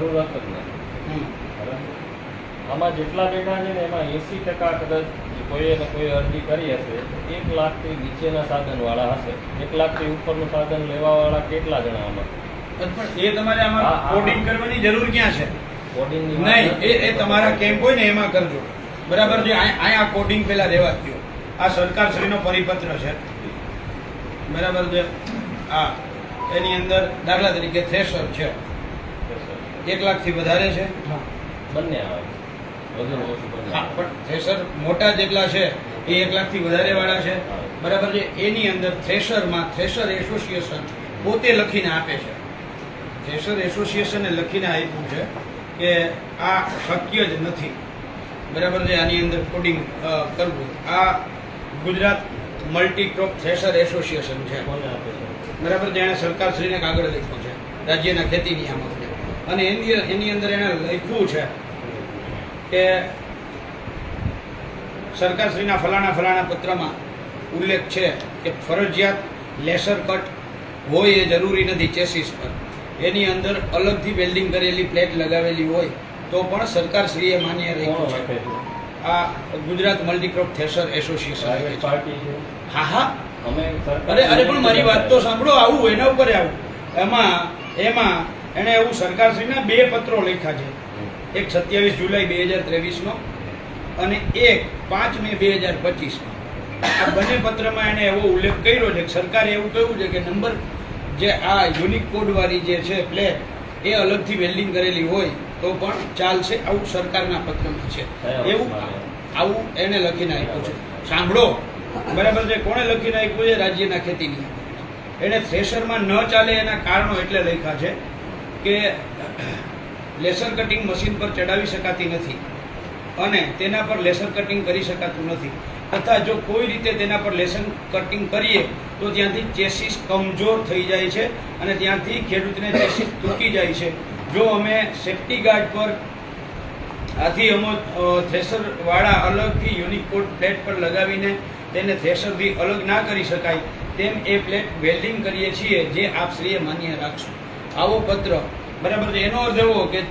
જરૂરત જ નથી. બરાબર. આમાં જેટલા ડેટા છે ને એમાં 80% કદાચ કોઈએ ને કોઈ અરજી કરી હશે 1 લાખથી નીચેના સાધનવાળા હશે. 1 લાખથી ઉપરનું સાધન લેવાવાળા કેટલા જણા આમાં? પણ એ તમારે આમાં કોડિંગ કરવાની જરૂર ક્યાં છે? કોડિંગની નહીં, એ તમારા કેમ્પ હોય ને એમાં કરજો. બરાબર છે. અહીંયા કોડિંગ પેલા રહેવા દો. આ સરકારશ્રીનો પરિપત્ર છે. બરાબર છે. આ એની અંદર દાખલા તરીકે થ્રેશર છે 1 લાખથી વધારે છે. બંને આવે વધુ ઓછું બંને હા, આવે. પણ થ્રેશર મોટા જેટલા છે એ 1 લાખથી વધારે વાળા છે. બરાબર છે. એની અંદર થ્રેશરમાં થ્રેશર એસોસિએશન પોતે લખીને આપે છે. થ્રેશર એસોસિએશને લખીને આપ્યું છે કે આ શક્ય જ નથી. બરાબર છે. આની અંદર કોડિંગ કરવું. આ Gujarat multi crop thresher association છે. કોને આપે છે? બરાબર છે. એણે સરકારશ્રીને કાગળ લખ્યું છે રાજ્યના ખેતી નિયામકને, અને એની અંદર એણે લખ્યું છે કે સરકારશ્રીના ફલાણા પત્રમાં ઉલ્લેખ છે કે ફરજિયાત લેસર કટ હોય એ જરૂરી નથી ચેસીસ પર. એની અંદર અલગથી વેલ્ડિંગ કરેલી પ્લેટ લગાવેલી હોય તો પણ સરકારશ્રીએ માન્ય રાખ્યું છે. આ Gujarat multicrop thresher association party છે. હા અમે અરે પણ મારી વાત તો સાંભળો. આવું એના ઉપર આવું એમાં એણે એવું સરકારશ્રીના 2 પત્રો લખ્યા છે. એક 27 જુલાઈ 2023 નો અને એક 5 મે 2025 નો. આ બંને પત્રમાં એણે એવો ઉલ્લેખ કર્યો છે કે સરકારે એવું કહ્યું છે કે નંબર જે આ યુનિક કોડ વાળી જે છે પ્લેટ એ અલગથી વેલ્ડિંગ કરેલી હોય તો પણ ચાલશે. આવું સરકારના પત્રમાં છે. એવું આવું એને લખીને આપ્યું છે. સાંભળો. બરાબર છે. કોણે લખીને આપ્યું છે? રાજ્યના ખેતી નિયામક. એને થ્રેશરમાં ન ચાલે એના કારણો એટલે લખ્યા છે કે લેસર કટિંગ મશીન પર ચડાવી શકાતી નથી અને તેના પર લેસર કટિંગ કરી શકાતું નથી, તથા જો કોઈ રીતે તેના પર લેસર કટિંગ કરીએ તો ત્યાંથી ચેસીસ કમજોર થઈ જાય છે અને ત્યાંથી ખેડૂતને ચેસીસ તૂટી જાય છે. જો અમે સેફ્ટી ગાર્ડ પર આથી અમો થ્રેશર વાળા અલગથી યુનિક કોડ પ્લેટ પર લગાવીને તેને થ્રેશરથી અલગ ના કરી શકાય તેમ એ પ્લેટ વેલ્ડિંગ કરીએ છીએ, જે આપ શ્રીએ માન્ય રાખશો. આવો પત્ર. બરાબર છે. એનો અર્થ એવો કે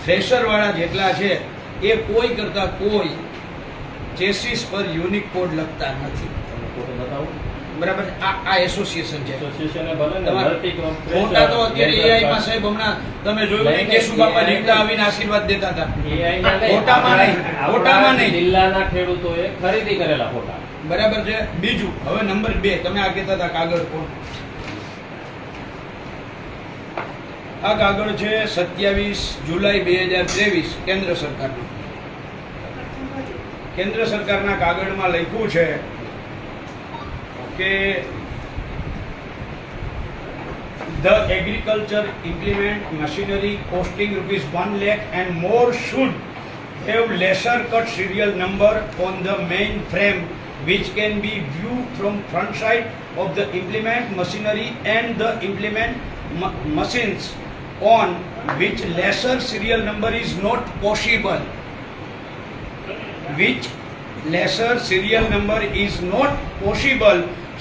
થ્રેશર વાળા જેટલા છે એ કોઈ કરતા કોઈ ચેસીસ પર યુનિક કોડ લખતા નથી. બરાબર. આ એસોસિએશન છે. ફોટા તો અત્યારે એઆઈ માં સાહેબ હમણાં તમે જોયું નહીં કેશુબાપા જીવતા આવીને આશીર્વાદ દેતા હતા. ફોટામાં નહીં. જિલ્લાના ખેડૂતોએ ખરીદી કરેલા ફોટા. બરાબર છે. બીજું હવે નંબર 2 તમે આ કહેતા હતા કાગળ કોણ? આ કાગળ છે 27 જુલાઈ 2023 કેન્દ્ર સરકારનું. કેન્દ્ર સરકારના કાગળમાં લખ્યું છે કે the agriculture implement machinery costing ₹1 lakh and more should have lesser cut serial number on the main frame which can be viewed from front side of the implement machinery and the implement machines on which lesser serial number is not possible. Which lesser serial number is not possible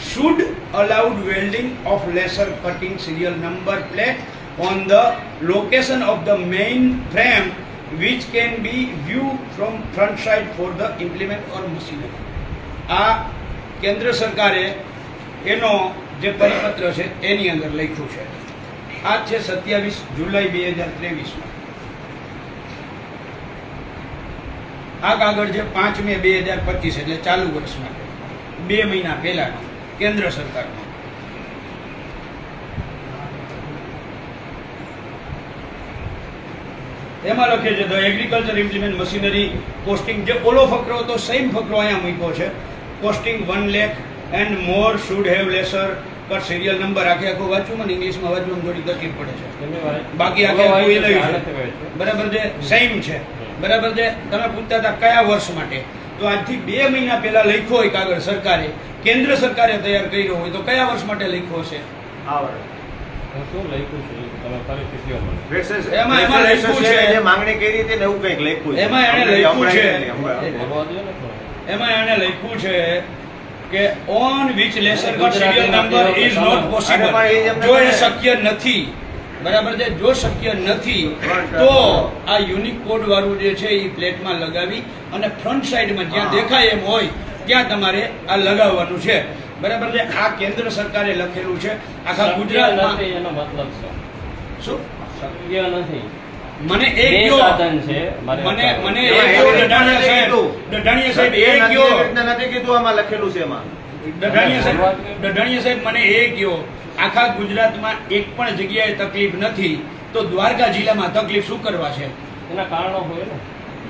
should allowed welding of lesser cutting serial number plate on the location of the main frame which can be viewed from front side for the implement or machinery. આ કેન્દ્ર સરકારે એનો જે પરિપત્ર છે એની અંદર લખ્યું છે. આ છે 27 જુલાઈ 2023 માં. આ કાગળ છે 5 મે 2025 એટલે ચાલુ વર્ષ માટે 2 મહિના પહેલા કેન્દ્ર સરકારનો. એમાં લખે છે the agriculture implement machinery costing. જે ઓલો ફકરો હતો સેમ ફકરો અહીંયા મૂક્યો છે. Costing 1 lakh and more should have laser cut serial number. આખું વાંચવું મને ઇંગ્લિશમાં વાંચવામાં થોડી તકલીફ પડે છે. બાકી આખું એ લખ્યું છે. બરાબર છે. સેમ છે. બરાબર છે. તમે પૂછતા હતા કયા વર્ષ માટે, તો આજથી 2 મહિના પહેલા લખ્યો હોય કાગળ સરકારે, કેન્દ્ર સરકારે તૈયાર કર્યો હોય તો કયા વર્ષ માટે લખ્યો હશે? આ વર્ષ. શું લખ્યું છે તમે ફરીથી કહો મને. એમાં લખ્યું છે જે માંગણી કરી હતી ને એવું કંઈક લખ્યું છે. એમાં એણે લખ્યું છે બોલવા દો ને થોડું. એમાં એણે લખ્યું છે કે on which laser cut serial number is not possible. જો એ શક્ય નથી બરાબર છે. જો શક્ય નથી તો આ યુનિક કોડ વાળું જે છે એ પ્લેટમાં લગાવી અને ફ્રન્ટ સાઈડમાં જ્યાં દેખાય એમ હોય ત્યાં તમારે આ લગાવવાનું છે. બરાબર છે. આ કેન્દ્ર સરકારે લખેલું છે આખા શક્ય ગુજરાતમાં. નથી એનો મતલબ શું? શું શક્ય નથી. મને બે એક કયો સાધન છે મારે મને એમાં એક કયો એવી રીતના ડઢાણિયા નથી સાહેબ કીધું. ડઢાણિયા સાહેબ એ એક નથી, કયો એવી રીતના નથી કીધું, આમાં લખેલું છે એમાં. ડઢાણિયા સાહેબ મને એ કયો આખા ગુજરાતમાં એક પણ જગ્યાએ તકલીફ નથી તો દ્વારકા જિલ્લામાં તકલીફ શું કરવા છે? એના કારણો હોય ને,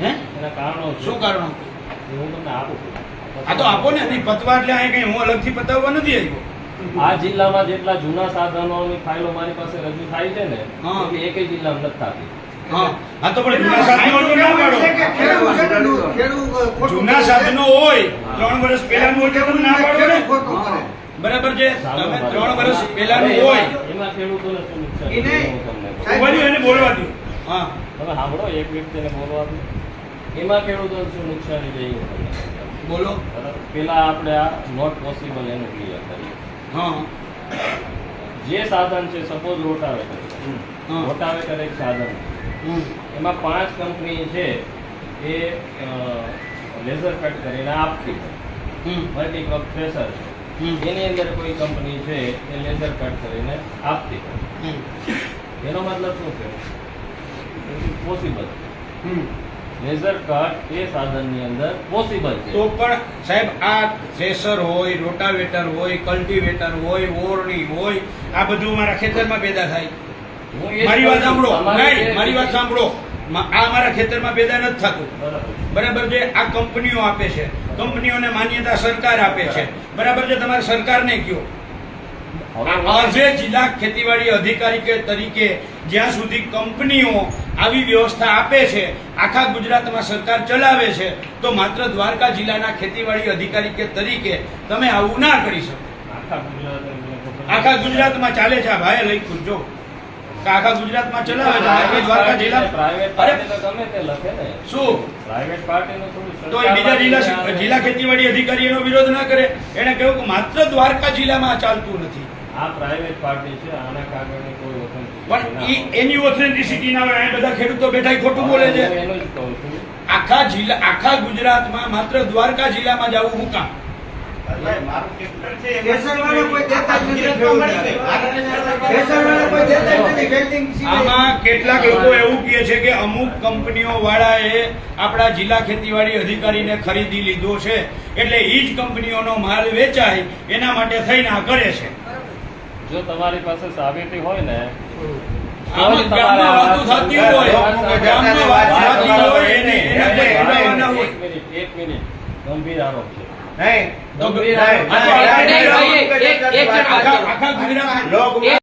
હે એના કારણો છે. શું કારણો? હું તમને આપું. આ તો આપો ને, નહીં પતવા એટલે અહીં કઈ હું અલગથી પતાવવા નથી આવ્યો. આ જિલ્લામાં જેટલા જૂના સાધનોની ફાઇલો મારી પાસે રજૂ થાય છે ને હા. એટલી એકેય જિલ્લામાં નથી થતી. હા હા તો પણ જૂના સાધનો તો ના પાડો. જૂના સાધનો હોય 3 વર્ષ પહેલાનું હોય તો તમે ના પાડો ને. બરાબર છે. તમે 3 વર્ષ પહેલાનું હોય એમાં ખેડૂતોને શું નુકસાન એ નહીં. હું તમને કહું. સાહેબ, ઉભા રહ્યો, એને બોલવા દો. હા તમે સાંભળો, એક વ્યક્તિને બોલવા દો. એમાં ખેડૂતોને શું નુકસાની છે એ હું તમને કહું. બોલો. બરાબર? પેલા આપણે આ નોટ પોસિબલ એનું ક્લિયર કરીએ. હા જે સાધન છે સપોઝ રોટાવેટર છે. હા. રોટાવેટર એક સાધન છે. હમ. એમાં 5 કંપની છે એ લેઝર કટ કરીને આપતી હમ. મલ્ટીક્રોપ થ્રેશર હમ. છે એની અંદર કોઈ કંપની છે એ લેઝર કટ કરીને આપતી હમ. એનો મતલબ શું છે? પોસિબલ. હમ. લેઝર કટ એ સાધનની અંદર પોસિબલ છે. તો પણ સાહેબ આ થ્રેશર હોય, રોટાવેટર હોય, કલ્ટિવેટર હોય, ઓરણી હોય, આ બધું મારા ખેતરમાં પેદા થાય. હું એ જ મારી વાત કહું છું. સાંભળો. તમારી નહીં, જે- મારી વાત સાંભળો. આ મારા ખેતરમાં પેદા નથી થતું. બરાબર. બરાબર છે. આ કંપનીઓ આપે છે, કંપનીઓને માન્યતા સરકાર આપે છે. બરાબર છે. તમારે સરકારને કયો આજે જિલ્લા ખેતીવાડી અધિકારી કે તરીકે જ્યાં સુધી કંપનીઓ આવી વ્યવસ્થા આપે છે, આખા ગુજરાતમાં સરકાર ચલાવે છે, તો માત્ર દ્વારકા જિલ્લાના ખેતીવાડી અધિકારી કે તરીકે તમે આવું ના કરી શકો. આખા ગુજરાત આખા ગુજરાતમાં ચાલે છે. આ ભાઈએ લખ્યું જો કે આખા ગુજરાતમાં ચલાવે છે. આખી દ્વારકા જિલ્લા પ્રાઇવેટ અરે પાર્ટી તો ગમે તે લખે ને. શું પ્રાઇવેટ પાર્ટીનું થોડું તો એ બીજા જિલ્લા ખેતીવાડી અધિકારી એનો વિરોધ ના કરે? એને કહ્યું કે માત્ર દ્વારકા જિલ્લામાં આ ચાલતું નથી. આ પ્રાઇવેટ પાર્ટી છે, આના કાગળની કોઈ authenticity પણ ના હોય. એની ઓથેન્ટિસિટી ના હોય. અહીં બધા ખેડૂતો બેઠા ઈ ખોટું બોલે છે. હું એનું જ કહું છું. આખા ગુજરાતમાં માત્ર દ્વારકા જિલ્લામાં જ આવું હું કામ? કેસરવાળા કોઈ દેતા જ નથી ખેડૂતને. કેસરવાળા કોઈ દેતા જ નથી વેલ્ડિંગ સિવાય. આમાં કેટલાક લોકો એવું કહે છે કે અમુક કંપનીઓ વાળાએ આપણા જિલ્લા ખેતીવાડી અધિકારીને ખરીદી લીધો છે, એટલે એ જ કંપનીઓનો માલ વેચાય એના માટે થઈને આ કરે છે. જો તમારી પાસે સાબિતી હોય ને આમાં ગામમાં વાતું થતી હોય, ગામમાં વાત થતી હોય એને કોઈ પુરાવા ના હોય. એક મિનિટ ગંભીર આરોપ છે. નહીં. તો ગંભીર આ આરોપ તો છે. આખા ગુજરાતમાં